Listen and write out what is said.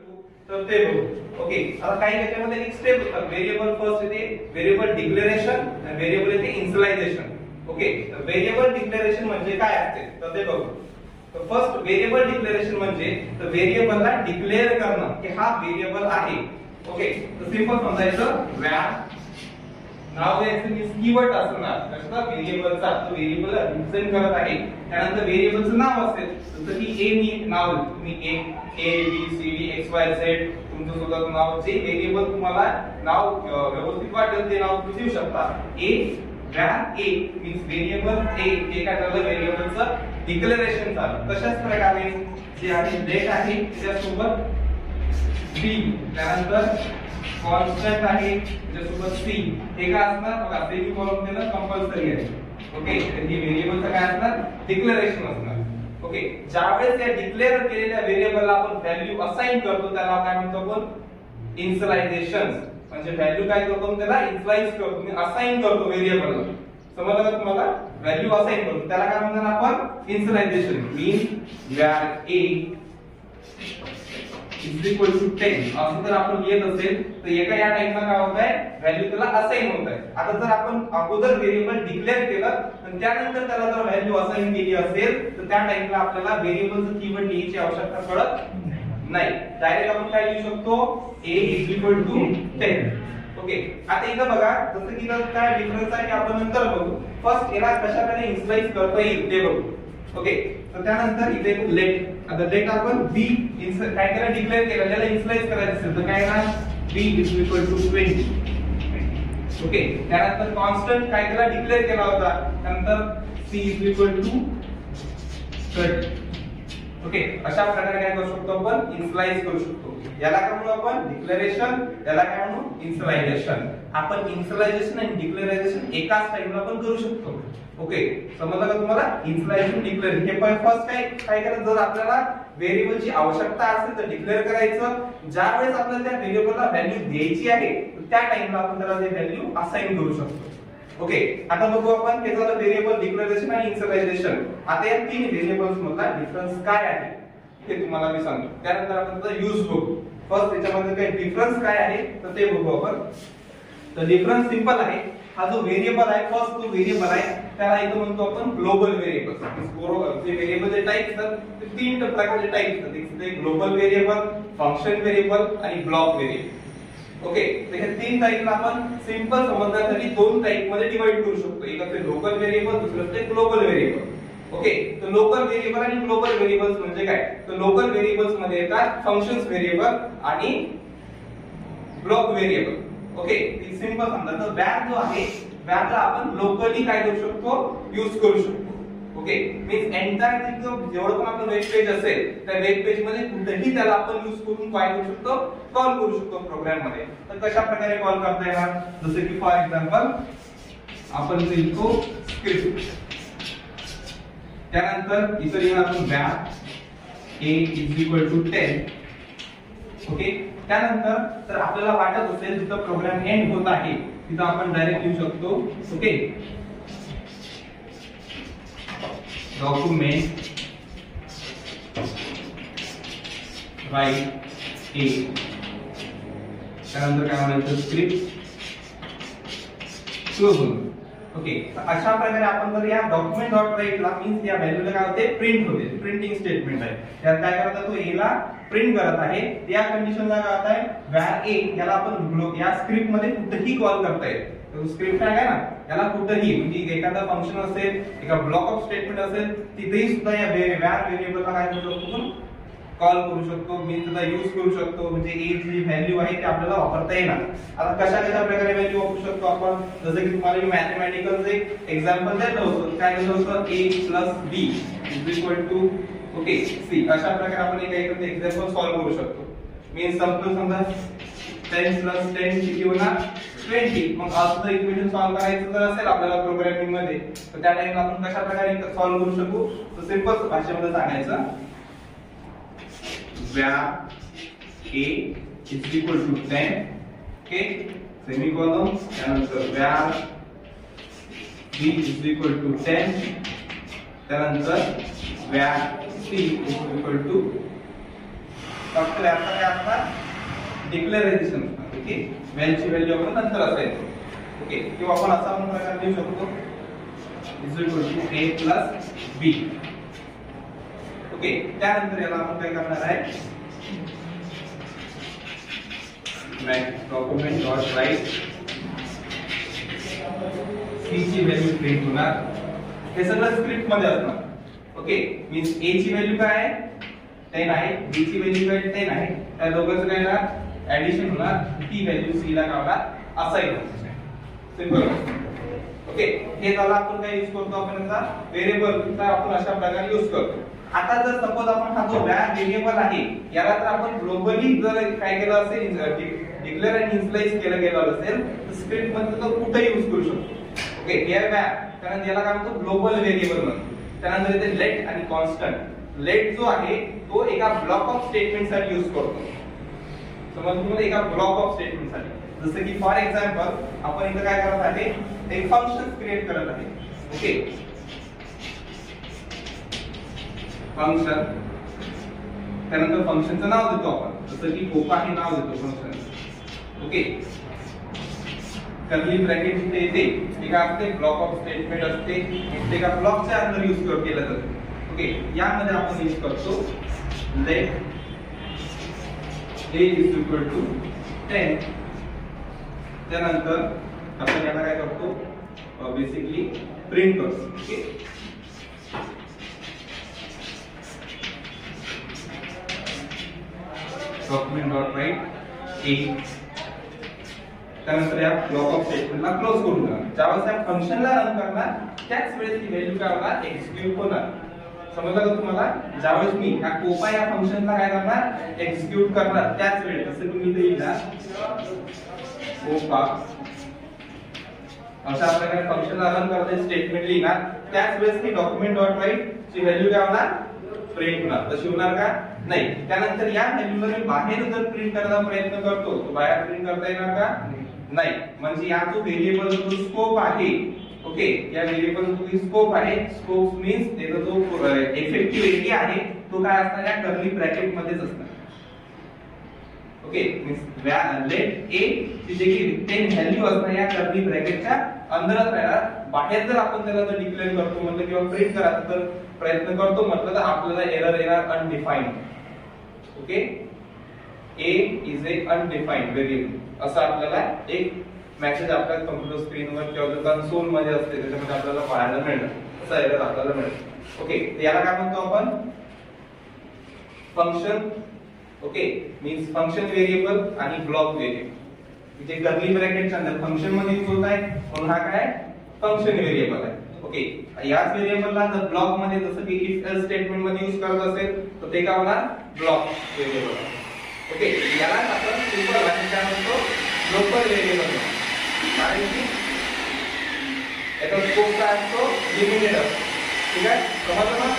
शकू तर ते बघू. ओके, आता काही त्याच्यामध्ये एक स्टेप असतात. व्हेरिएबल फर्स्ट येते व्हेरिएबल डिक्लेरेशन आणि व्हेरिएबल येते इनिशियलायझेशन. ओके, तर व्हेरिएबल डिक्लेरेशन म्हणजे काय असते तर ते बघू. तर फर्स्ट व्हेरिएबल डिक्लेरेशन म्हणजे तर व्हेरिएबलला डिक्लेअर करणं की हा व्हेरिएबल आहे. ओके, तर सिंपल समजायचं var नाव द्यायचं मीन्स कीवर्ड असणार कशाचा व्हेरिएबलचा. तो व्हेरिएबल रिप्रेझेंट करत आहे. त्यानंतर व्हेरिएबलचं नाव असेल जसं की ए मी नाव तुम्ही A B C D X Y Z तुमचं स्वतःचं नाव जे व्हेरिएबल तुम्हाला नाव व्यवस्थित वाटेल ते नाव तुम्ही देऊ शकता. ए var a मीन्स व्हेरिएबल ए काय झालं व्हेरिएबलचं डिक्लेरेशन झालं. तशाच प्रकारे जे आहे लेट आहे त्याच्यासोबत बी त्यानंतर कॉन्स्टंट आहे त्याच्यासोबत सी हे काय असणार बघा सेमीकोलन देणं कंपल्सरी आहे. ओके, तर ही व्हेरिएबलचं काय असणार डिक्लेरेशन असणार. ओके, ज्यावेळेस या डिक्लेअर केलेल्या व्हेरिएबलला आपण व्हॅल्यू असाइन करतो त्याला काय म्हणतो आपण इनिशियलायझेशन. म्हणजे व्हॅल्यू काय करतो त्याला इनिशियलाइज करतो मी असाइन करतो व्हेरिएबलला. समजलं का तुम्हाला व्हॅल्यू असाइन करतो त्याला काय म्हणतात आपण initialisation. Mean var a is equal to 10 असं जर आपण लिहित असेल तर एका या टाइमला काय होत आहे व्हॅल्यू त्याला असाइन होत आहे. आता जर आपण अगोदर व्हेरिएबल डिक्लेअर केलं आणि त्यानंतर त्याला जर व्हॅल्यू असाइन केली असेल तर त्या टाइमला आपल्याला व्हेरिएबलचं कीवर्ड लिहायची आवश्यकता पडत नाही. डायरेक्ट आपण काय लिहू शकतो a is equal to 10. Okay, आता इथं बघा जसं की काय डिफरन्स आहे आपण नंतर बघू. फर्स्ट याला कशाप्रकारे इनिशियलाइज करता येईल ते बघू. ओके, तर त्यानंतर इथे लेट आता लेट आपण b काय केलं डिक्लेअर केलं त्याला इनिशियलाइज करायचं असेल तर काय ना b is equal to 20. Okay, त्यानंतर कॉन्स्टंट काय केला डिक्लेअर केला होता त्यानंतर c is equal to 30. Okay, अशा प्रकारे काय करू शकतो आपण इनिशियलाइज करू शकतो. याला काय म्हणू आपण डिक्लेरेशन याला काय म्हणू इनिशियलायझेशन. आपण इनिशियलायझेशन आणि डिक्लेरेशन एकाच टाइमला आपण करू शकतो. ओके, समजलं का तुम्हाला इनिशियलायझेशन डिक्लेअर हे पण फर्स्ट काय करायचं जर आपल्याला व्हेरिएबलची आवश्यकता असेल तर डिक्लेअर करायचं. ज्या वेळेस आपल्याला त्या व्हेरिएबलला व्हॅल्यू द्यायची आहे त्या टाइमला आपण त्याला ते व्हॅल्यू असाइन करू शकतो. ओके, आता बघू आपण हे झालं व्हेरिएबल डिक्लेरेशन आणि इनिशियलायझेशन. आता या तीन व्हेरिएबल्स मधला डिफरन्स काय आहे हे तुम्हाला मी सांगतो. त्यानंतर आपण त्याचा यूज बघू. फर्स्ट याच्यामध्ये काय डिफरन्स काय आहे तर ते बघू आपण. तर डिफरन्स सिंपल आहे. हा जो व्हेरिएबल आहे फर्स्ट जो व्हेरिएबल आहे त्याला इथं म्हणतो आपण ग्लोबल व्हेरिएबल. जे व्हेरिएबलचे टाइप असतात ते तीन प्रकारचे टाइप असतात. एक ग्लोबल व्हेरिएबल, फंक्शन व्हेरिएबल आणि ब्लॉक व्हेरिएबल. ओके, तर हे तीन टाइपला आपण सिंपल समजण्यासाठी दोन टाइप मध्ये डिवाइड करू शकतो. एक असते लोकल व्हेरिएबल दुसरं असते ग्लोबल व्हेरिएबल. ओके, तर लोकल व्हेरिएबल आणि ग्लोबल व्हेरिएबल्स म्हणजे काय तर लोकल व्हेरिएबल्स मध्ये येतात फंक्शन्स व्हेरिएबल आणि ब्लॉक व्हेरिएबल. ओके, ती सिंपल समजा तर var जो आहे var ला आपण लोकली काय करू शकतो यूज करू शकतो. ओके, मीन्स एंटायर जेवढं पण आपलं वेब पेज असेल त्या वेब पेज मध्ये कुठेही त्याला आपण यूज करून काय करू शकतो कॉल करू शकतो प्रोग्राम मध्ये. तर कशा प्रकारे कॉल करता येणार जसं की फॉर एक्झाम्पल आपण लिहितो स्क्रिप्ट त्यानंतर इथं लिहिणार आपण var a is equal to 10. Okay, त्यानंतर तर आपल्याला वाटत असेल जिथं प्रोग्राम एंड होत आहे तिथं आपण डायरेक्ट लिहू शकतो. ओके, डॉक्युमेंट राइट ए त्यानंतर काय म्हणायचं स्क्रिप्ट क्लोज. ओके, अशा प्रकारे आपण जर या डॉक्युमेंट डॉट राइटला मीन्स या व्हॅल्यूला काय होते प्रिंट होते. प्रिंटिंग स्टेटमेंट आहे त्यात काय करत तो ए ला प्रिंट करत आहे. या कंडिशनला काय होत आहे var a याला आपण या स्क्रिप्ट मध्ये कुठेही कॉल करता येईल. स्क्रिप्ट आहे ना याला कुठेही म्हणजे एखादा फंक्शन असेल एका ब्लॉक ऑफ स्टेटमेंट असेल तिथेही सुद्धा या var व्हेरिएबलला काय करू शकतो कॉल करू शकतो. मी त्याचा यूज करू शकतो म्हणजे a जी व्हॅल्यू आहे ती आपल्याला वापरता येणार. आता कशा प्रकारे व्हॅल्यू वापरू शकतो आपण जसं की तुम्हाला मी मॅथमॅटिकल एक एक्झाम्पल दिलं होतं. काय दिलं होतं a + b is equal to okay c. अशा प्रकारे आपण एक एक्झाम्पल सॉल्व्ह करू शकतो. मीन्स समजा 10 + 10 किती होणार 20. मग असं इक्वेशन सॉल्व्ह करायचं जर असेल आपल्याला प्रोग्रामिंग मध्ये तर त्या टाइमला आपण कशा प्रकारे सॉल्व्ह करू शकू तर सिंपल भाषेमध्ये सांगायचं var a is equal to 10. Okay, semicolon त्यानंतर var b is equal to 10 त्यानंतर var c is equal to फक्त व्याचा काय असणार डिक्लेरेशन. ओके, व्हॅलची व्हॅल्यू आपण नंतर असायचं. ओके, किंवा आपण असा पण प्रकार देऊ शकतो is equal to a plus b. Okay, त्यानंतर याला आपण काय करणार आहे math document dot write c ची व्हॅल्यू प्रिंट होणार. हे सगळं स्क्रिप्ट मध्ये असणार. ओके, मीन्स a ची व्हॅल्यू काय आहे 10 आहे, b ची व्हॅल्यू काय 10 आहे. त्या दोघांचं काय होणार ऍडिशन होणार. ती व्हॅल्यू c ला काय होणार असाइन होणार. सिंपल. ओके, हे झालं आपण काय यूज करतो आपण याचा व्हेरिएबलचा आपण अशा प्रकारे यूज करतो. आता जर सपोज आपण हा जो व्हेरिएबल आहे याला तर आपण ग्लोबली जर काय केलं असेल डिक्लेअर आणि इनिशियलाइज केलं गेलं असेल तर स्क्रिप्ट मध्ये तो कुठेही यूज करू शकतो. ओके, हे व्हॅर कारण याला काय म्हणतो ग्लोबल व्हेरिएबल म्हणतो. त्यानंतर इथे लेट आणि कॉन्स्टंट. लेट जो आहे तो एका ब्लॉक ऑफ स्टेटमेंट साठी यूज करतो. समज तुम्हाला एका ब्लॉक ऑफ स्टेटमेंट साठी जसं की फॉर एक्झाम्पल आपण इथे काय करत आहे एक फंक्शन क्रिएट करत आहे. ओके, फंक्शन त्यानंतर फंक्शनचं नाव देतो आपण जसं की कोपा हे नाव देतो फंक्शन. ओके, कर्ली ब्रॅकेट इथे येते एका असते ब्लॉक ऑफ स्टेटमेंट असते ते एका ब्लॉकच्या अंदर यूज केलं जातं. ओके, यामध्ये आपण यूज करतो late a is equal to 10. त्यानंतर आपण याला काय करतो बेसिकली प्रिंट करतो. Okay, document dot write a. त्यानंतर या ब्लॉक ऑफ स्टेटमेंटला क्लोज करून द्या. ज्यावेळेस या फंक्शनला रन करणार त्याच वेळेस ती व्हॅल्यू काय होणार एक्झिक्यूट होणार. समजलं का तुम्हाला? ज्यावेळेस मी या कोपा या फंक्शनला काय करणार एक्झिक्यूट करणार त्याच वेळेस जसं तुम्ही इथे लिहिणार कोपा अशा प्रकारे फंक्शनला रन करते स्टेटमेंट लिहिणार त्याच वेळेस ही डॉक्युमेंट डॉट राईट ची व्हॅल्यू काय होणार प्रिंट होणार. तशी होणार का नाही. त्यानंतर या व्हॅल्यूला मी बाहेर जर प्रिंट करायचा प्रयत्न करतो तो बाहेर प्रिंट करता येणार का नाही. म्हणजे या जो व्हेरिएबल जो स्कोप आहे ओके या व्हेरिएबल जो स्कोप आहे स्कोप मीन्स त्याचा जो इफेक्टिव्ह एरिया आहे तो काय असणार या कर्ली ब्रॅकेट मध्येच असणार. ओके मीन्स लेट a ची जी की 10 व्हॅल्यू असणार या कर्ली ब्रॅकेटच्या अंदरच राहणार. बाहेर जर आपण त्याला जर डिक्लेअर करतो म्हणजे किंवा प्रिंट करायचा तर प्रयत्न करतो म्हटलं तर आपल्याला एरर येणार undefined. Okay a is a undefined variable असं आपल्याला एक मेसेज आपल्या कॉम्प्युटर स्क्रीनवर किंवा जो कन्सोल मध्ये असते त्याच्यामध्ये आपल्याला पाहायला मिळेल. असं एरर आपल्याला मिळेल. ओके याला काय म्हणतो आपण function. Okay means function variable आणि ब्लॉक व्हेरिएबल जे कर्ली ब्रॅकेटच्या अंदर फंक्शन मध्ये यूज होत आहे म्हणून हा काय फंक्शन व्हेरिएबल आहे. ओके याच व्हेरिएबलला जर ब्लॉक मध्ये जसं की इफ एल्स स्टेटमेंट मध्ये यूज करत असेल तर ते काय होणार ब्लॉक व्हेरिएबल. ओके याला आपण सिंपल भाषेत काय म्हणतो लोकल व्हेरिएबल. कारण की याचा स्कोप काय असतो लिमिटेड असतो. ठीक आहे समजलं ना.